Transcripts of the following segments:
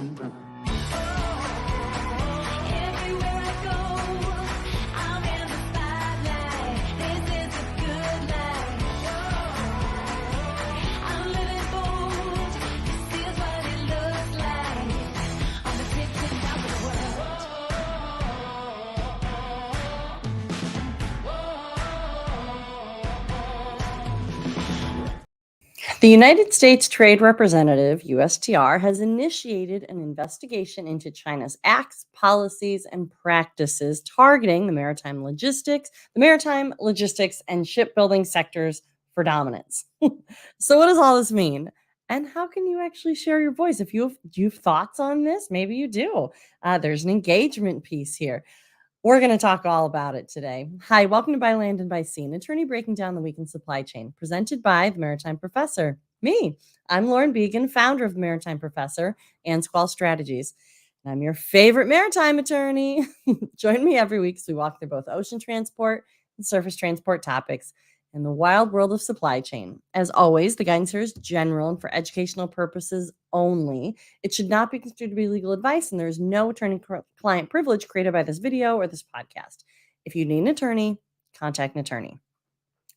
Everywhere I go, I'm in the spotlight. This is a good life. I'm living bold. This is what it looks like. On the tip top of the world. The United States Trade Representative, USTR, has initiated an investigation into China's acts, policies, and practices targeting the maritime logistics, and shipbuilding sectors for dominance. So what does all this mean? And how can you actually share your voice? If do you have thoughts on this, maybe you do. There's an engagement piece here. We're going to talk all about it today. Hi, welcome to By Land and By Sea, an attorney breaking down the week in supply chain, presented by the Maritime Professor. Me. I'm Lauren Began, founder of the Maritime Professor and Squall Strategies. And I'm your favorite maritime attorney. Join me every week as we walk through both ocean transport and surface transport topics in the wild world of supply chain. As always, the guidance here is general and for educational purposes only. It should not be considered to be legal advice, and there is no attorney-client privilege created by this video or this podcast. If you need an attorney, contact an attorney.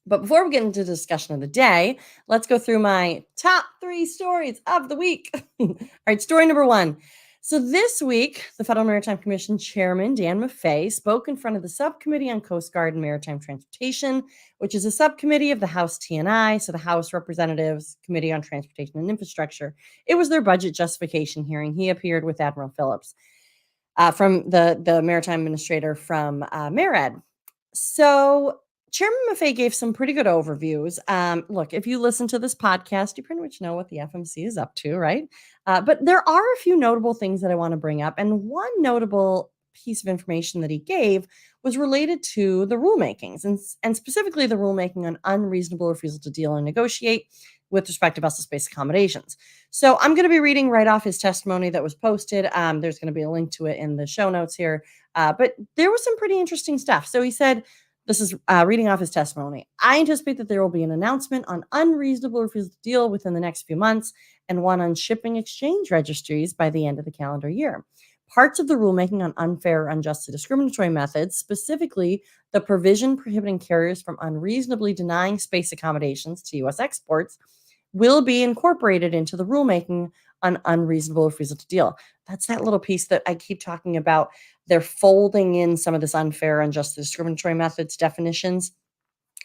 But before we get into the discussion of the day, let's go through my top 3 stories of the week. All right, story number 1. So this week, the Federal Maritime Commission Chairman, Dan Maffei, spoke in front of the Subcommittee on Coast Guard and Maritime Transportation, which is a subcommittee of the House T&I, so the House Representatives Committee on Transportation and Infrastructure. It was their budget justification hearing. He appeared with Admiral Phillips from the Maritime Administrator from MARAD. So Chairman Maffei gave some pretty good overviews. Look, if you listen to this podcast, you pretty much know what the FMC is up to, right? But there are a few notable things that I want to bring up. And one notable piece of information that he gave was related to the rulemakings and specifically the rulemaking on unreasonable refusal to deal and negotiate with respect to vessel space accommodations. So I'm going to be reading right off his testimony that was posted. There's going to be a link to it in the show notes here. But there was some pretty interesting stuff. So he said, this is reading off his testimony. I anticipate that there will be an announcement on unreasonable refusal to deal within the next few months and one on shipping exchange registries by the end of the calendar year. Parts of the rulemaking on unfair or unjustly discriminatory methods, specifically the provision prohibiting carriers from unreasonably denying space accommodations to U.S. exports, will be incorporated into the rulemaking on unreasonable refusal to deal. That's that little piece that I keep talking about. They're folding in some of this unfair, unjust, discriminatory methods definitions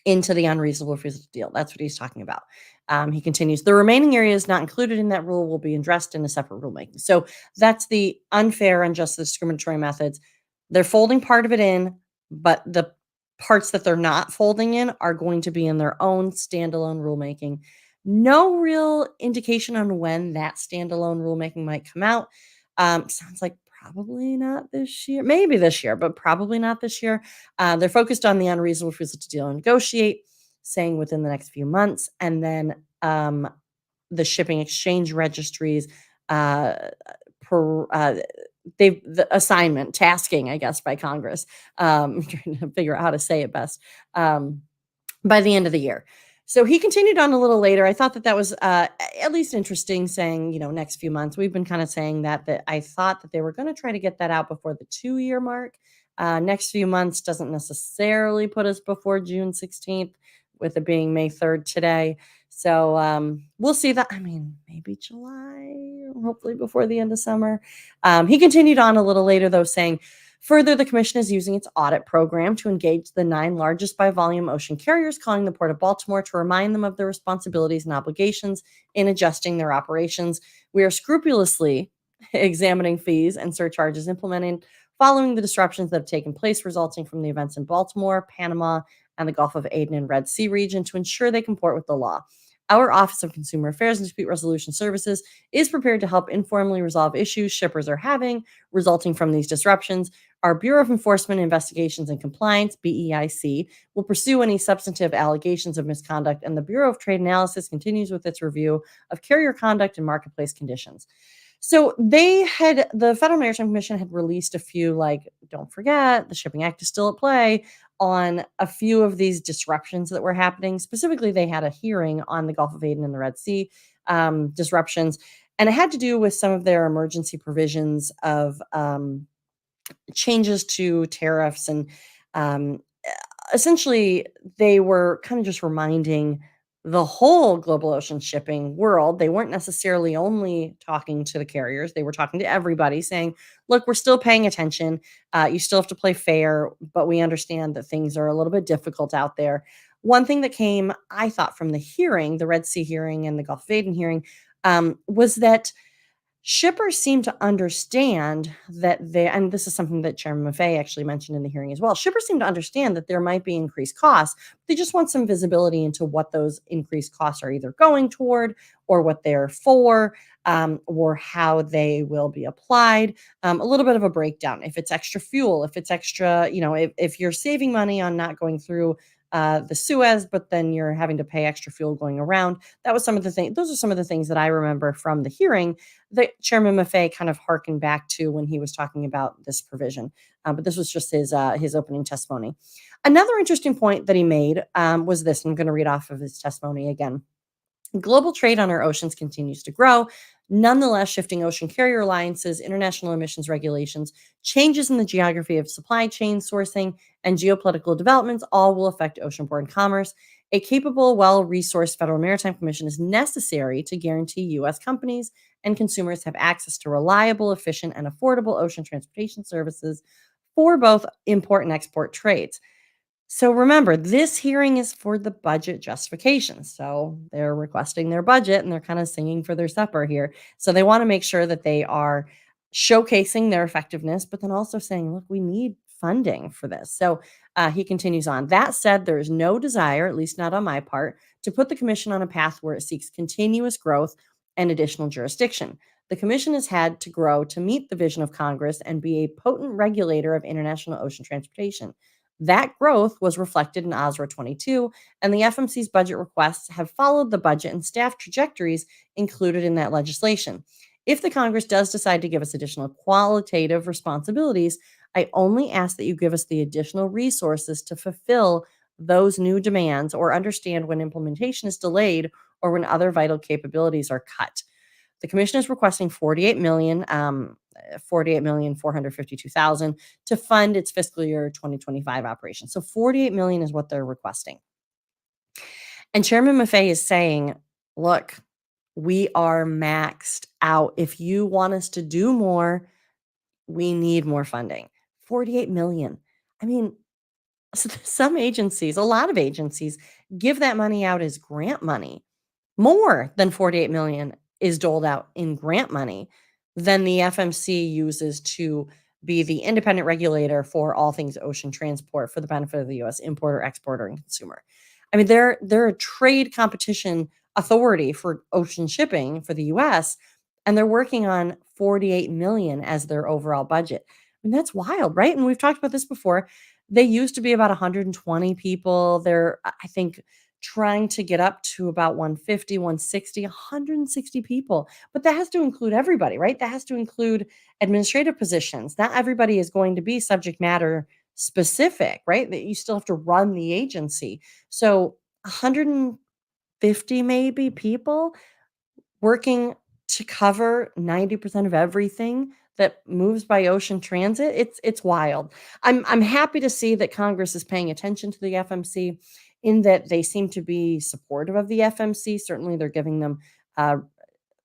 into the unreasonable refusal to deal. That's what he's talking about. He continues, the remaining areas not included in that rule will be addressed in a separate rulemaking. So that's the unfair, unjust, discriminatory methods. They're folding part of it in, but the parts that they're not folding in are going to be in their own standalone rulemaking. No real indication on when that standalone rulemaking might come out. Sounds like probably not this year, maybe this year, but probably not this year. They're focused on the unreasonable refusal to deal and negotiate, saying within the next few months, and then the shipping exchange registries, the assignment, tasking, I guess, by Congress. I'm trying to figure out how to say it best. By the end of the year. So he continued on a little later. I thought that was at least interesting, saying, next few months. We've been kind of saying that I thought that they were going to try to get that out before the 2-year mark. Next few months doesn't necessarily put us before June 16th, with it being May 3rd today. So we'll see that. I mean, maybe July, hopefully before the end of summer. He continued on a little later, though, saying, further, the commission is using its audit program to engage the 9 largest by volume ocean carriers, calling the Port of Baltimore to remind them of their responsibilities and obligations in adjusting their operations. We are scrupulously examining fees and surcharges implemented following the disruptions that have taken place resulting from the events in Baltimore, Panama, and the Gulf of Aden and Red Sea region to ensure they comport with the law. Our Office of Consumer Affairs and Dispute Resolution Services is prepared to help informally resolve issues shippers are having resulting from these disruptions. Our Bureau of Enforcement Investigations and Compliance, BEIC, will pursue any substantive allegations of misconduct, and the Bureau of Trade Analysis continues with its review of carrier conduct and marketplace conditions. So the Federal Maritime Commission had released a few, don't forget, the Shipping Act is still at play, on a few of these disruptions that were happening. Specifically, they had a hearing on the Gulf of Aden and the Red Sea disruptions. And it had to do with some of their emergency provisions of changes to tariffs and um, essentially they were kind of just reminding the whole global ocean shipping world. They weren't necessarily only talking to the carriers, they were talking to everybody, saying, look, we're still paying attention. You still have to play fair, but we understand that things are a little bit difficult out there. One thing that came, I thought, from the hearing, the Red Sea hearing and the Gulf of Aden hearing, was that shippers seem to understand that they, and this is something that Chairman Maffei actually mentioned in the hearing as well. Shippers seem to understand that there might be increased costs. They just want some visibility into what those increased costs are either going toward or what they're for, or how they will be applied. A little bit of a breakdown. If it's extra fuel, if it's extra, if you're saving money on not going through the Suez, but then you're having to pay extra fuel going around. That was some of the things. Those are some of the things that I remember from the hearing that Chairman Maffei kind of harkened back to when he was talking about this provision. But this was just his opening testimony. Another interesting point that he made was this. I'm going to read off of his testimony again. Global trade on our oceans continues to grow. Nonetheless, shifting ocean carrier alliances, international emissions regulations, changes in the geography of supply chain sourcing, and geopolitical developments all will affect oceanborne commerce. A capable, well resourced Federal Maritime Commission is necessary to guarantee U.S. companies and consumers have access to reliable, efficient, and affordable ocean transportation services for both import and export trades. So remember, this hearing is for the budget justification. So they're requesting their budget and they're kind of singing for their supper here. So they want to make sure that they are showcasing their effectiveness, but then also saying, look, we need funding for this. So he continues on. That said, there is no desire, at least not on my part, to put the commission on a path where it seeks continuous growth and additional jurisdiction. The commission has had to grow to meet the vision of Congress and be a potent regulator of international ocean transportation. That growth was reflected in OSRA 22, and the FMC's budget requests have followed the budget and staff trajectories included in that legislation. If the Congress does decide to give us additional qualitative responsibilities, I only ask that you give us the additional resources to fulfill those new demands or understand when implementation is delayed or when other vital capabilities are cut. The commission is requesting 48,452,000 to fund its fiscal year 2025 operations. So 48 million is what they're requesting. And Chairman Maffei is saying, look, we are maxed out. If you want us to do more, we need more funding. 48 million. I mean, some agencies, a lot of agencies give that money out as grant money. More than 48 million is doled out in grant money than the FMC uses to be the independent regulator for all things ocean transport for the benefit of the US importer, exporter, and consumer. I mean, they're a trade competition authority for ocean shipping for the US, and they're working on 48 million as their overall budget. I mean, that's wild, right? And we've talked about this before. They used to be about 120 people. They're, I think, trying to get up to about 150, 160, 160 people. But that has to include everybody, right? That has to include administrative positions. Not everybody is going to be subject matter specific, right? That you still have to run the agency. So 150 maybe people working to cover 90% of everything that moves by ocean transit. It's wild. I'm happy to see that Congress is paying attention to the FMC in that they seem to be supportive of the FMC. Certainly they're giving them uh,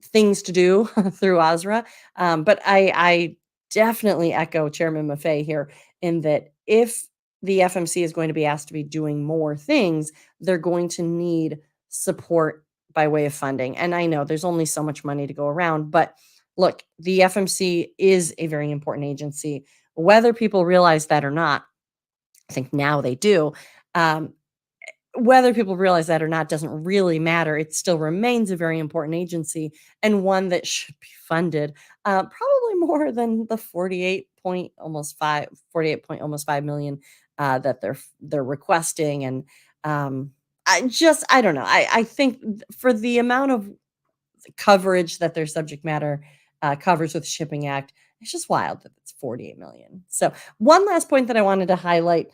things to do through OSRA. But I definitely echo Chairman Maffei here in that if the FMC is going to be asked to be doing more things, they're going to need support by way of funding. And I know there's only so much money to go around, but look, the FMC is a very important agency, whether people realize that or not. I think now they do. Um, whether people realize that or not doesn't really matter. It still remains a very important agency and one that should be funded probably more than the 48 point almost 5 million that they're requesting. And I don't know. I think for the amount of coverage that their subject matter covers with Shipping Act, it's just wild that it's 48 million. So one last point that I wanted to highlight.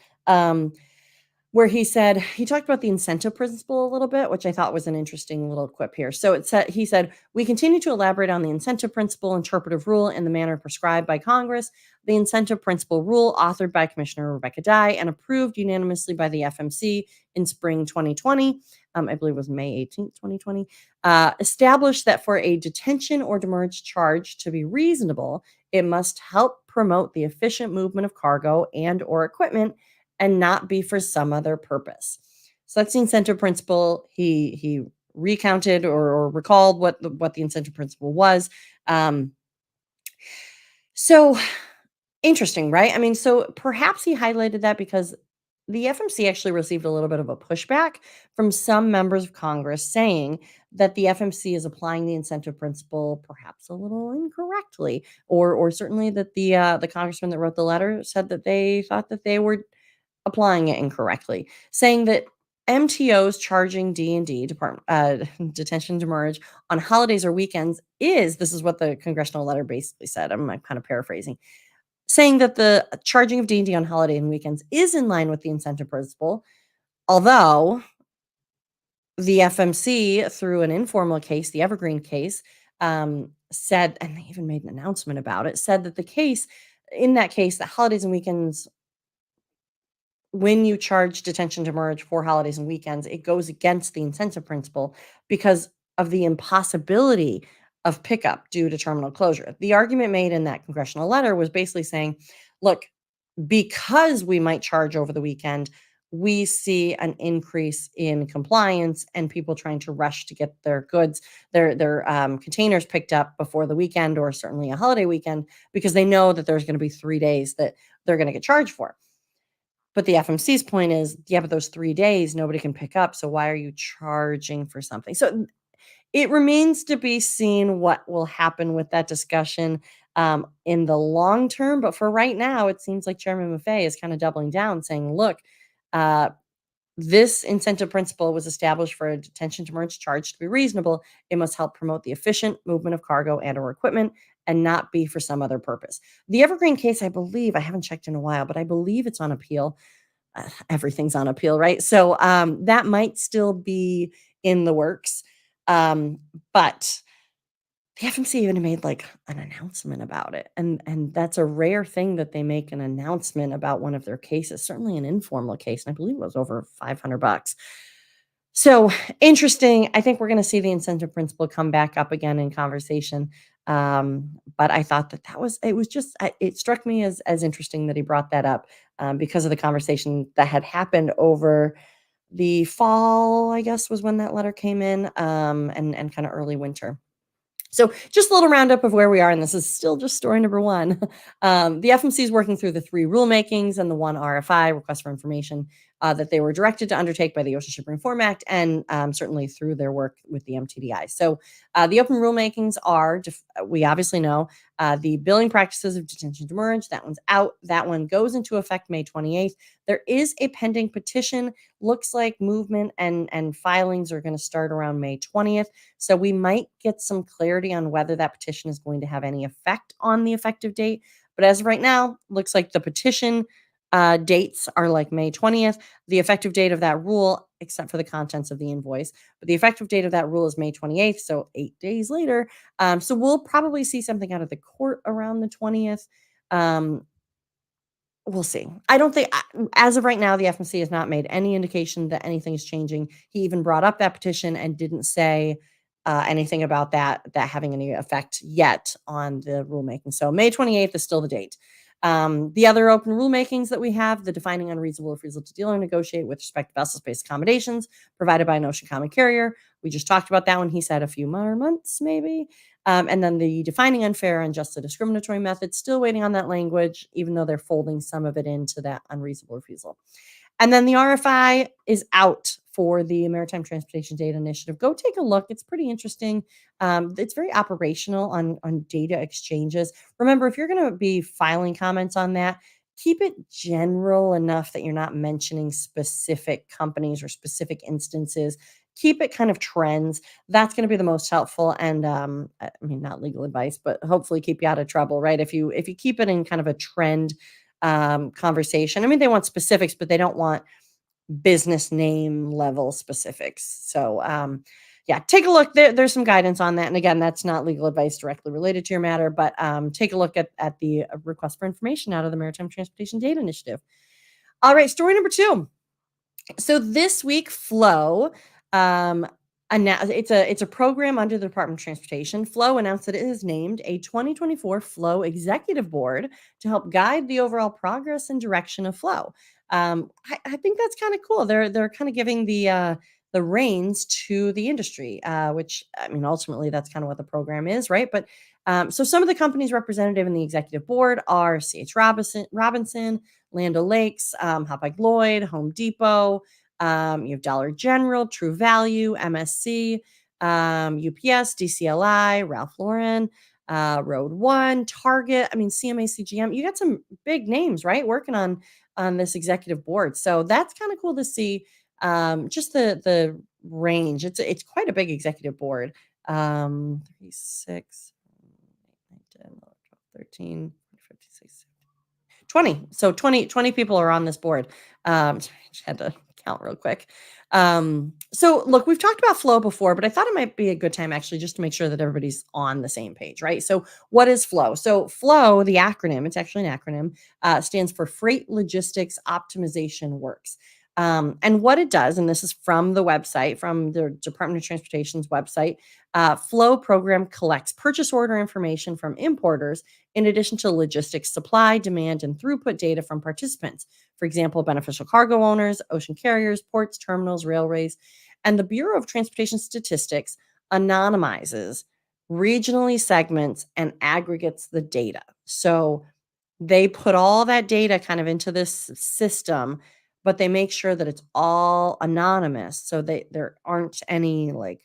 where he talked about the incentive principle a little bit, which I thought was an interesting little quip here. So he said, we continue to elaborate on the incentive principle interpretive rule in the manner prescribed by Congress. The incentive principle rule, authored by Commissioner Rebecca Dye and approved unanimously by the FMC in spring 2020, I believe it was May 18th, 2020, established that for a detention or demurrage charge to be reasonable, it must help promote the efficient movement of cargo and or equipment and not be for some other purpose. So that's the incentive principle. He recounted or recalled what the incentive principle was. So interesting, right? I mean, so perhaps he highlighted that because the FMC actually received a little bit of a pushback from some members of Congress saying that the FMC is applying the incentive principle perhaps a little incorrectly, or certainly that the congressman that wrote the letter said that they thought that they were applying it incorrectly, saying that MTOs charging D&D department detention demurrage on holidays or weekends this is what the congressional letter basically said. I'm kind of paraphrasing, saying that the charging of D&D on holiday and weekends is in line with the incentive principle, although the FMC, through an informal case, the Evergreen case, said, and they even made an announcement about it, said that in that case, the holidays and weekends, when you charge detention demurrage for holidays and weekends, it goes against the incentive principle because of the impossibility of pickup due to terminal closure. The argument made in that congressional letter was basically saying, look, because we might charge over the weekend, we see an increase in compliance and people trying to rush to get their goods, their containers picked up before the weekend or certainly a holiday weekend because they know that there's going to be 3 days that they're going to get charged for. But the FMC's point is, yeah, but those 3 days nobody can pick up, so why are you charging for something? So it remains to be seen what will happen with that discussion in the long term. But for right now, it seems like Chairman Maffei is kind of doubling down, saying, look, uh, this incentive principle was established for a detention demurrage charge to be reasonable. It must help promote the efficient movement of cargo and or equipment and not be for some other purpose. The Evergreen case, I believe, I haven't checked in a while, but I believe it's on appeal. Everything's on appeal, right? So that might still be in the works. But the FMC even made like an announcement about it. And that's a rare thing that they make an announcement about one of their cases, certainly an informal case. And I believe it was over $500. So interesting. I think we're going to see the incentive principle come back up again in conversation. But I thought it struck me as interesting that he brought that up because of the conversation that had happened over the fall, I guess, was when that letter came in, and kind of early winter. So just a little roundup of where we are, and this is still just story number one. The FMC is working through the 3 rulemakings and the 1 RFI, request for information, that they were directed to undertake by the Ocean Shipping Reform Act and certainly through their work with the MTDI. So the open rulemakings are, we obviously know, the billing practices of detention demurrage, that one's out. That one goes into effect May 28th. There is a pending petition. Looks like movement and filings are going to start around May 20th. So we might get some clarity on whether that petition is going to have any effect on the effective date. But as of right now, looks like the petition dates are like May 20th. The effective date of that rule, except for the contents of the invoice, but the effective date of that rule is May 28th, so 8 days later. So we'll probably see something out of the court around the 20th. We'll see. I don't think, as of right now, the FMC has not made any indication that anything is changing. He even brought up that petition and didn't say anything about that having any effect yet on the rulemaking. So May 28th is still the date. The other open rulemakings that we have, the defining unreasonable refusal to deal or negotiate with respect to vessel-based accommodations provided by an ocean common carrier. We just talked about that one. He said a few more months, maybe. And then the defining unfair, unjust, or discriminatory method, still waiting on that language, even though they're folding some of it into that unreasonable refusal. And then the RFI is out for the Maritime Transportation Data Initiative. Go take a look. It's pretty interesting. It's very operational on data exchanges. Remember, if you're going to be filing comments on that, keep it general enough that you're not mentioning specific companies or specific instances. Keep it kind of trends. That's going to be the most helpful. And I mean, not legal advice, but hopefully keep you out of trouble, right? If you keep it in kind of a trend conversation. I mean, they want specifics, but they don't want business name level specifics. So, yeah, take a look. There's some guidance on that. And again, that's not legal advice directly related to your matter, but take a look at the request for information out of the Maritime Transportation Data Initiative. All right, story number 2. So this week, Flow, um, it's a program under the Department of Transportation. Flow announced that it has named a 2024 Flow Executive Board to help guide the overall progress and direction of Flow. I think that's kind of cool. They're kind of giving the reins to the industry, which I mean, ultimately, that's kind of what the program is, right? But so some of the companies represented in the executive board are C.H. Robinson, Land O'Lakes, Hapag Lloyd, Home Depot. You have Dollar General, True Value, MSC, UPS, DCLI, Ralph Lauren, Road One, Target. I mean, CMA, CGM. You got some big names, right, working on this executive board. So that's kind of cool to see. Just the range. It's quite a big executive board. 36, 10, 11, 12, 13, 56, 20. So 20 people are on this board. Just had to count real quick. So look, we've talked about Flow before, but I thought it might be a good time actually just to make sure that everybody's on the same page, right? So what is Flow? So Flow, the acronym, it's actually an acronym, stands for Freight Logistics Optimization Works. And what it does, and this is from the website, from the Department of Transportation's website, Flow program collects purchase order information from importers in addition to logistics supply, demand, and throughput data from participants. For example, beneficial cargo owners, ocean carriers, ports, terminals, railways. And the Bureau of Transportation Statistics anonymizes, regionally segments, and aggregates the data. So they put all that data kind of into this system, but they make sure that it's all anonymous. So there aren't any like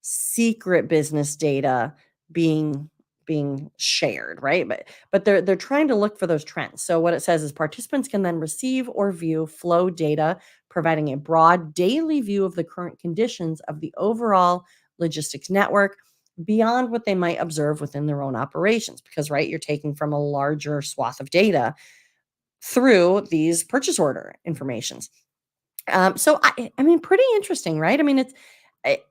secret business data being shared, right? But they're trying to look for those trends. So what it says is participants can then receive or view Flow data, providing a broad daily view of the current conditions of the overall logistics network beyond what they might observe within their own operations. Because right, you're taking from a larger swath of data through these purchase order informations. So I mean, pretty interesting, right? I mean, I-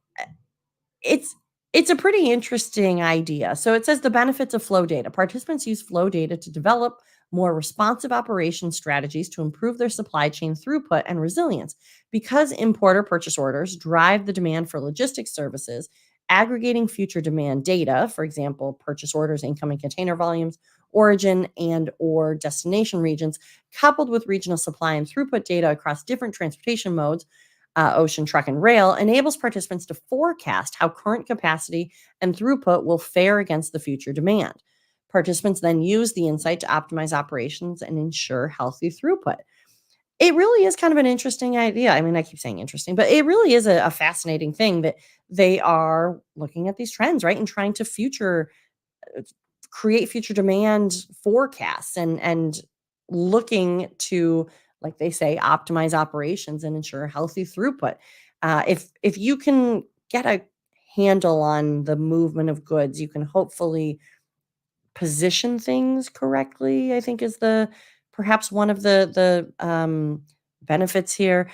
it's it's a pretty interesting idea. So it says the benefits of flow data. Participants use flow data to develop more responsive operation strategies to improve their supply chain throughput and resilience. Because importer purchase orders drive the demand for logistics services, aggregating future demand data, for example, purchase orders, incoming container volumes, origin and or destination regions, coupled with regional supply and throughput data across different transportation modes, ocean, truck, and rail, enables participants to forecast how current capacity and throughput will fare against the future demand. Participants then use the insight to optimize operations and ensure healthy throughput. It really is kind of an interesting idea. I mean, I keep saying interesting, but it really is a fascinating thing that they are looking at these trends, right? And trying to create future demand forecasts and looking to, like they say, optimize operations and ensure healthy throughput. If you can get a handle on the movement of goods, you can hopefully position things correctly, I think is the perhaps one of the benefits here.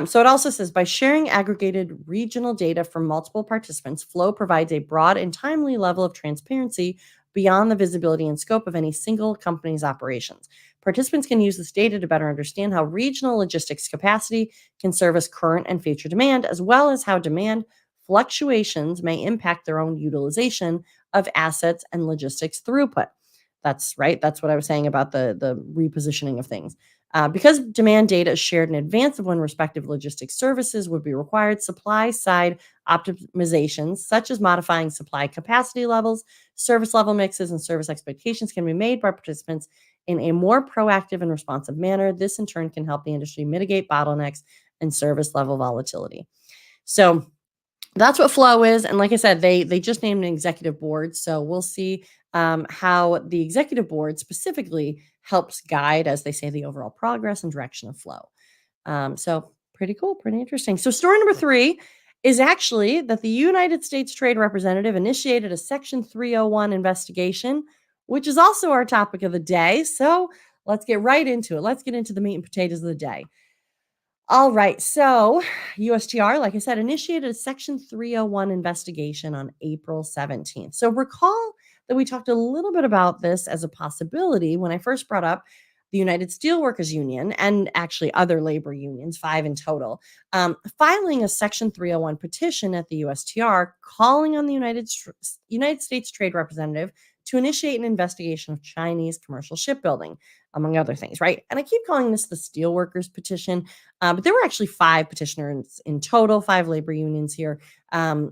So it also says by sharing aggregated regional data from multiple participants, Flow provides a broad and timely level of transparency beyond the visibility and scope of any single company's operations. Participants can use this data to better understand how regional logistics capacity can service current and future demand, as well as how demand fluctuations may impact their own utilization of assets and logistics throughput. That's right. That's what I was saying about the repositioning of things. Because demand data is shared in advance of when respective logistics services would be required, supply side optimizations, such as modifying supply capacity levels, service level mixes, and service expectations, can be made by participants in a more proactive and responsive manner. This, in turn, can help the industry mitigate bottlenecks and service level volatility. So, that's what Flow is, and like I said, they just named an executive board, so we'll see, how the executive board specifically helps guide, as they say, the overall progress and direction of Flow. So pretty cool, pretty interesting. So story number 3 is actually that the United States Trade Representative initiated a Section 301 investigation, which is also our topic of the day. So let's get right into it. Let's get into the meat and potatoes of the day. All right. So, USTR, like I said, initiated a Section 301 investigation on April 17th. So, recall that we talked a little bit about this as a possibility when I first brought up the United Steelworkers Union and actually other labor unions, 5 in total, filing a Section 301 petition at the USTR calling on the United States Trade Representative to initiate an investigation of Chinese commercial shipbuilding, among other things, right? And I keep calling this the Steelworkers petition, but there were actually 5 petitioners in total, 5 labor unions here.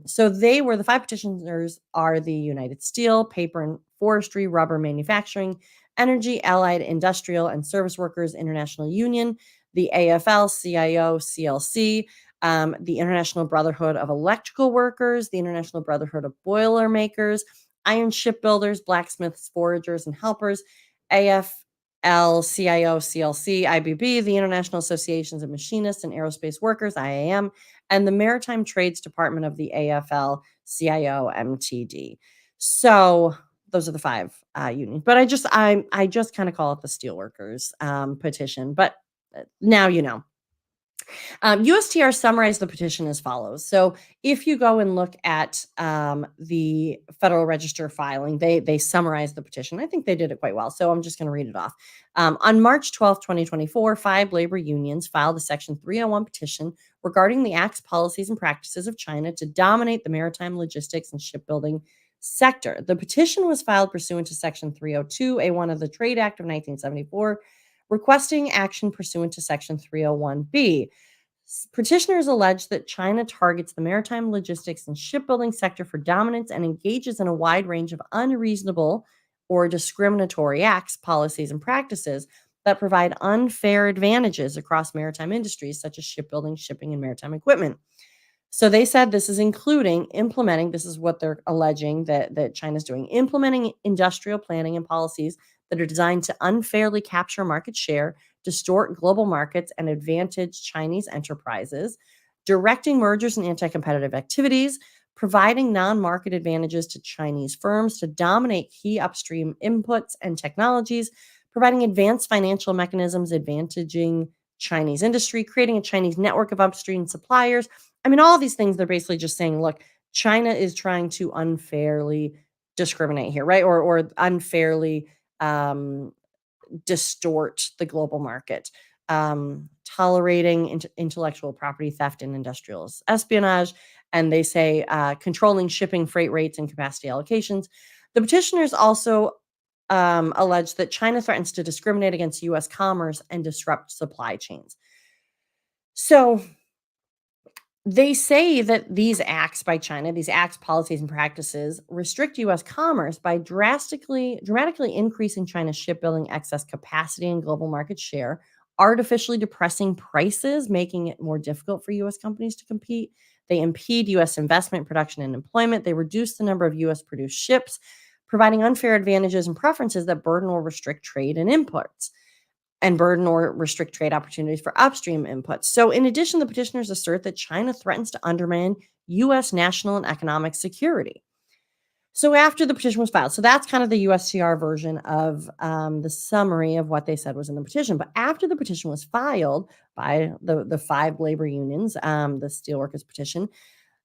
So they were the 5 petitioners are the United Steel, Paper and Forestry, Rubber Manufacturing, Energy, Allied Industrial and Service Workers International Union, the AFL-CIO CLC, the International Brotherhood of Electrical Workers, the International Brotherhood of Boilermakers, Iron Shipbuilders, Blacksmiths, Foragers, and Helpers, AFL-CIO CLC, IBB, the International Associations of Machinists and Aerospace Workers, IAM, and the Maritime Trades Department of the AFL-CIO MTD. So those are the 5 unions. But I just kind of call it the Steelworkers petition. But now you know. USTR summarized the petition as follows. So if you go and look at the Federal Register filing, they summarize the petition. I think they did it quite well. So I'm just going to read it off. On March 12, 2024, 5 labor unions filed a Section 301 petition regarding the acts, policies, and practices of China to dominate the maritime logistics and shipbuilding sector. The petition was filed pursuant to Section 302A1 of the Trade Act of 1974, requesting action pursuant to Section 301B. Petitioners allege that China targets the maritime logistics and shipbuilding sector for dominance and engages in a wide range of unreasonable or discriminatory acts, policies, and practices that provide unfair advantages across maritime industries such as shipbuilding, shipping, and maritime equipment. So they said this is including implementing, this is what they're alleging that China's doing, implementing industrial planning and policies that are designed to unfairly capture market share, distort global markets, and advantage Chinese enterprises, directing mergers and anti-competitive activities, providing non-market advantages to Chinese firms to dominate key upstream inputs and technologies, providing advanced financial mechanisms advantaging Chinese industry, creating a Chinese network of upstream suppliers. I mean, all these things, they're basically just saying, look, China is trying to unfairly discriminate here, right? Or unfairly distort the global market, tolerating intellectual property theft and industrial espionage. And they say controlling shipping freight rates and capacity allocations. The petitioners also allege that China threatens to discriminate against U.S. commerce and disrupt supply chains. So they say that these acts by China, these acts, policies, and practices restrict U.S. commerce by dramatically increasing China's shipbuilding excess capacity and global market share, artificially depressing prices, making it more difficult for U.S. companies to compete. They impede U.S. investment, production, and employment. They reduce the number of U.S. produced ships, providing unfair advantages and preferences that burden or restrict trade and imports, and burden or restrict trade opportunities for upstream inputs. So, in addition, the petitioners assert that China threatens to undermine U.S. national and economic security. So, after the petition was filed, so that's kind of the USTR version of the summary of what they said was in the petition. But after the petition was filed by the 5 labor unions, the Steelworkers petition,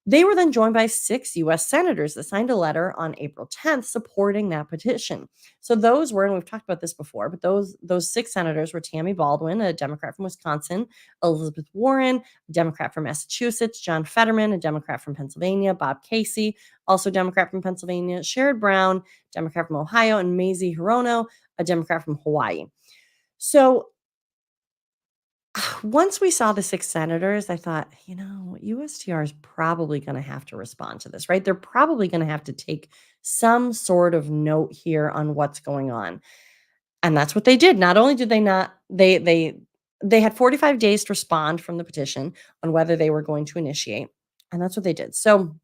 they were then joined by 6 U.S. senators that signed a letter on April 10th supporting that petition. So those were, and we've talked about this before, but those 6 senators were Tammy Baldwin, a Democrat from Wisconsin, Elizabeth Warren, a Democrat from Massachusetts, John Fetterman, a Democrat from Pennsylvania, Bob Casey, also Democrat from Pennsylvania, Sherrod Brown, Democrat from Ohio, and Mazie Hirono, a Democrat from Hawaii. So once we saw the 6 senators, I thought, USTR is probably going to have to respond to this, right? They're probably going to have to take some sort of note here on what's going on. And that's what they did. Not only did they not, they had 45 days to respond from the petition on whether they were going to initiate. And that's what they did. So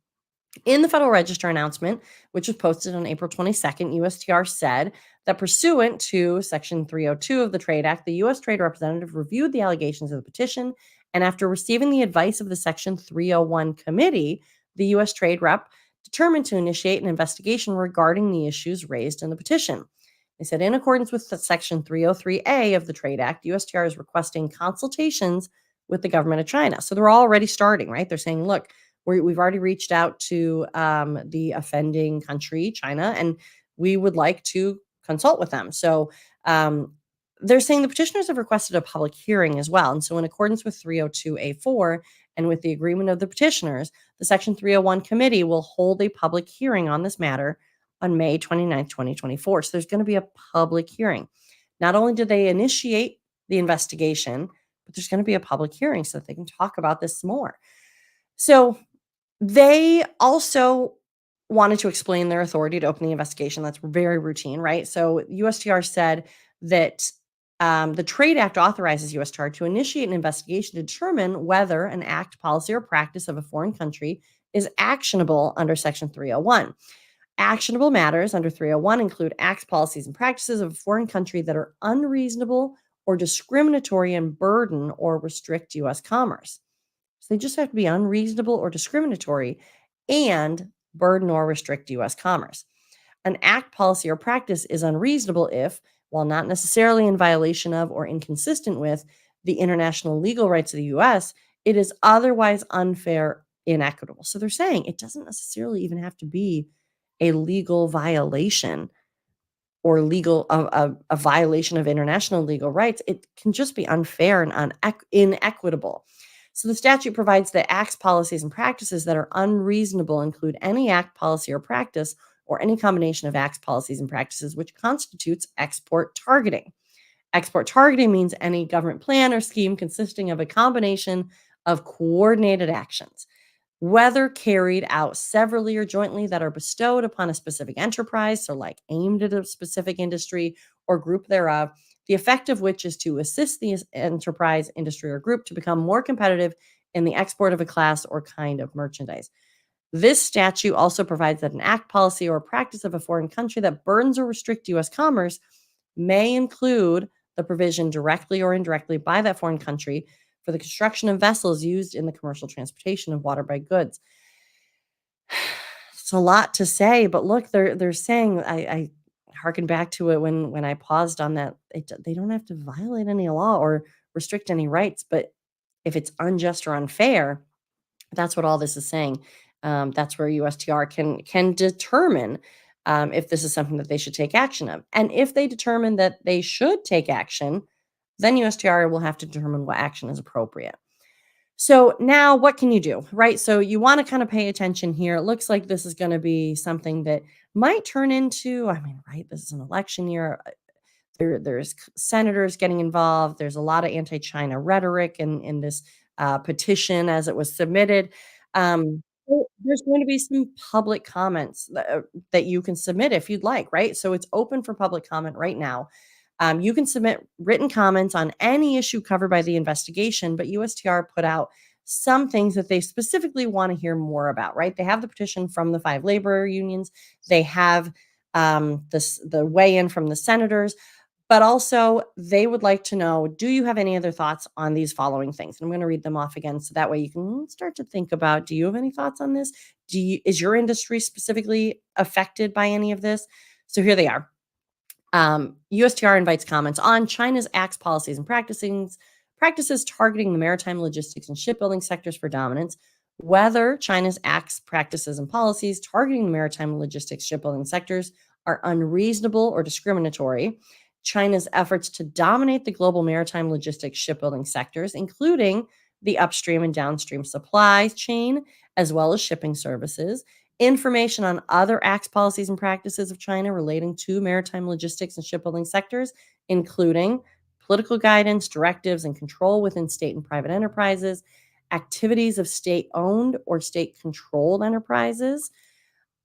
in the Federal Register announcement, which was posted on April 22nd, USTR said that pursuant to Section 302 of the Trade Act, the U.S. Trade Representative reviewed the allegations of the petition, and after receiving the advice of the Section 301 committee, the U.S. Trade Rep determined to initiate an investigation regarding the issues raised in the petition. They said, in accordance with Section 303A of the Trade Act, USTR is requesting consultations with the government of China. So they're already starting, right? They're saying, look, we've already reached out to the offending country, China, and we would like to consult with them. So they're saying the petitioners have requested a public hearing as well. And so, in accordance with 302A4 and with the agreement of the petitioners, the Section 301 committee will hold a public hearing on this matter on May 29th, 2024. So, there's going to be a public hearing. Not only did they initiate the investigation, but there's going to be a public hearing so that they can talk about this more. So, they also wanted to explain their authority to open the investigation. That's very routine, right? So USTR said that the Trade Act authorizes USTR to initiate an investigation to determine whether an act, policy, or practice of a foreign country is actionable under Section 301. Actionable matters under 301 include acts, policies, and practices of a foreign country that are unreasonable or discriminatory and burden or restrict U.S. commerce. So they just have to be unreasonable or discriminatory and burden or restrict U.S. commerce. An act, policy, or practice is unreasonable if, while not necessarily in violation of or inconsistent with the international legal rights of the U.S., it is otherwise unfair, inequitable. So they're saying it doesn't necessarily even have to be a legal violation or a violation of international legal rights. It can just be unfair and inequitable. So the statute provides that acts, policies, and practices that are unreasonable include any act, policy, or practice, or any combination of acts, policies, and practices which constitutes export targeting. Export targeting means any government plan or scheme consisting of a combination of coordinated actions, whether carried out severally or jointly, that are bestowed upon a specific enterprise, so like aimed at a specific industry or group thereof, the effect of which is to assist the enterprise, industry, or group to become more competitive in the export of a class or kind of merchandise. This statute also provides that an act, policy, or practice of a foreign country that burdens or restricts U.S. commerce may include the provision directly or indirectly by that foreign country for the construction of vessels used in the commercial transportation of waterborne goods. It's a lot to say, but look, they're saying, I harken back to it when I paused on that. They don't have to violate any law or restrict any rights, but if it's unjust or unfair, that's what all this is saying. That's where USTR can determine if this is something that they should take action of. And if they determine that they should take action, then USTR will have to determine what action is appropriate. So now what can you do, right? So you want to kind of pay attention here. It looks like this is going to be something that might turn into, right, this is an election year. There's senators getting involved. There's a lot of anti-China rhetoric in this petition as it was submitted. There's going to be some public comments that you can submit if you'd like, right? So it's open for public comment right now. You can submit written comments on any issue covered by the investigation, but USTR put out some things that they specifically want to hear more about, right? They have the petition from the 5 labor unions. They have the weigh-in from the senators, but also they would like to know, do you have any other thoughts on these following things? And I'm going to read them off again so that way you can start to think about, do you have any thoughts on this? Is your industry specifically affected by any of this? So here they are. USTR invites comments on China's acts, policies, and practices targeting the maritime, logistics, and shipbuilding sectors for dominance, whether China's acts, practices, and policies targeting the maritime, logistics, shipbuilding sectors are unreasonable or discriminatory, China's efforts to dominate the global maritime, logistics, shipbuilding sectors, including the upstream and downstream supply chain, as well as shipping services, information on other acts, policies, and practices of China relating to maritime, logistics, and shipbuilding sectors, including political guidance, directives, and control within state and private enterprises, activities of state-owned or state-controlled enterprises,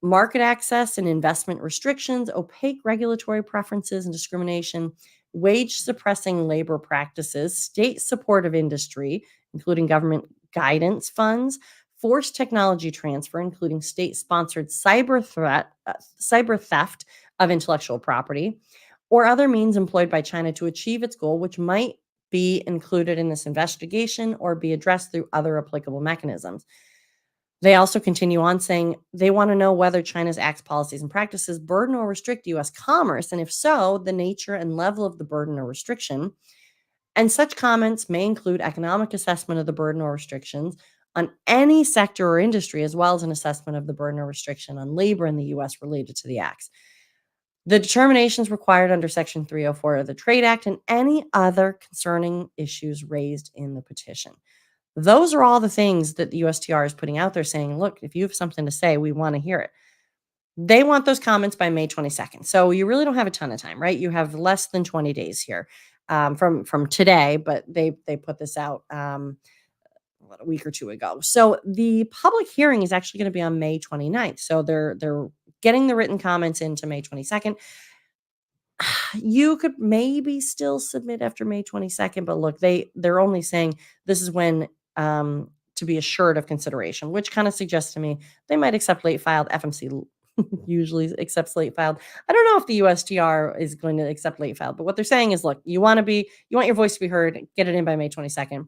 market access and investment restrictions, opaque regulatory preferences and discrimination, wage-suppressing labor practices, state support of industry, including government guidance funds, forced technology transfer, including state-sponsored cyber theft of intellectual property, or other means employed by China to achieve its goal, which might be included in this investigation or be addressed through other applicable mechanisms. They also continue on saying they want to know whether China's acts, policies, and practices burden or restrict U.S. commerce, and if so, the nature and level of the burden or restriction. And such comments may include economic assessment of the burden or restrictions on any sector or industry, as well as an assessment of the burden or restriction on labor in the US related to the acts. The determinations required under Section 304 of the Trade Act and any other concerning issues raised in the petition. Those are all the things that the USTR is putting out there saying, look, if you have something to say, we want to hear it. They want those comments by May 22nd. So you really don't have a ton of time, right? You have less than 20 days here from today, but they put this out a week or two ago. So the public hearing is actually going to be on May 29th. So they're getting the written comments into May 22nd. You could maybe still submit after May 22nd, but look, they're only saying this is when to be assured of consideration, which kind of suggests to me they might accept late filed. FMC usually accepts late filed. I don't know if the USTR is going to accept late filed, but what they're saying is, look, you want your voice to be heard, get it in by May 22nd.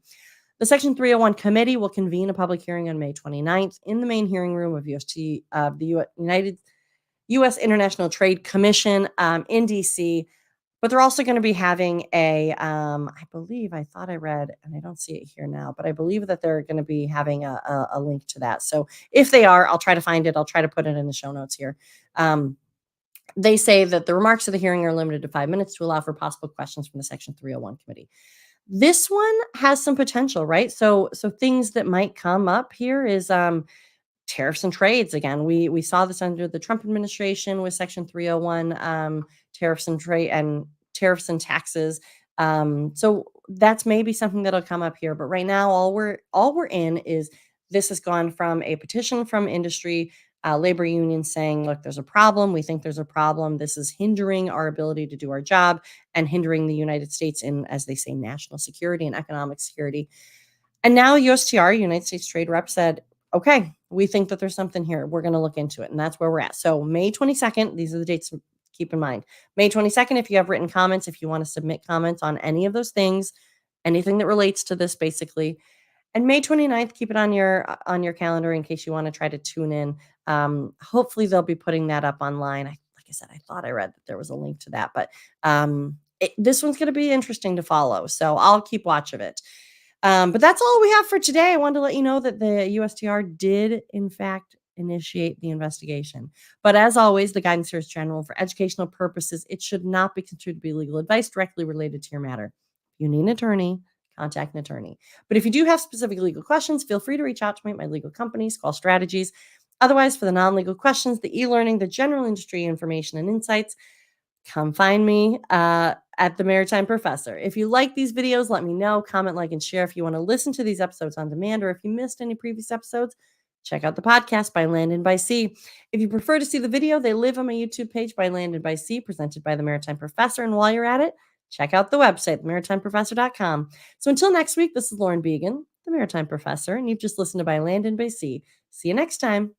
The Section 301 committee will convene a public hearing on May 29th in the main hearing room of the U.S. International Trade Commission in D.C. But they're also going to be having I believe, I thought I read, and I don't see it here now, but I believe that they're going to be having a link to that. So if they are, I'll try to find it. I'll try to put it in the show notes here. They say that the remarks of the hearing are limited to 5 minutes to allow for possible questions from the Section 301 committee. This one has some potential, right? So things that might come up here is tariffs and trades. Again, we saw this under the Trump administration with Section 301, tariffs and taxes. So that's maybe something that'll come up here. But right now, all we're in is this has gone from a petition from industry, labor unions saying, look, there's a problem. We think there's a problem. This is hindering our ability to do our job and hindering the United States in, as they say, national security and economic security. And now USTR, United States Trade Rep, said, okay, we think that there's something here. We're going to look into it. And that's where we're at. So May 22nd, these are the dates to keep in mind. May 22nd, if you have written comments, if you want to submit comments on any of those things, anything that relates to this, basically. And May 29th, keep it on your calendar in case you want to try to tune in. Hopefully they'll be putting that up online. Like I said, I thought I read that there was a link to that, but this one's going to be interesting to follow. So I'll keep watch of it. But that's all we have for today. I wanted to let you know that the USTR did, in fact, initiate the investigation. But as always, the guidance here is general for educational purposes. It should not be considered to be legal advice directly related to your matter. If you need an attorney, contact an attorney. But if you do have specific legal questions, feel free to reach out to me at my legal companies, Call Strategies. Otherwise, for the non-legal questions, the e-learning, the general industry information and insights, come find me at the Maritime Professor. If you like these videos, let me know. Comment, like, and share. If you want to listen to these episodes on demand, or if you missed any previous episodes, check out the podcast by Land and by Sea. If you prefer to see the video, they live on my YouTube page by Land and by Sea, presented by the Maritime Professor. And while you're at it, check out the website, maritimeprofessor.com. So until next week, this is Lauren Began, the Maritime Professor, and you've just listened to By Land and by Sea. See you next time.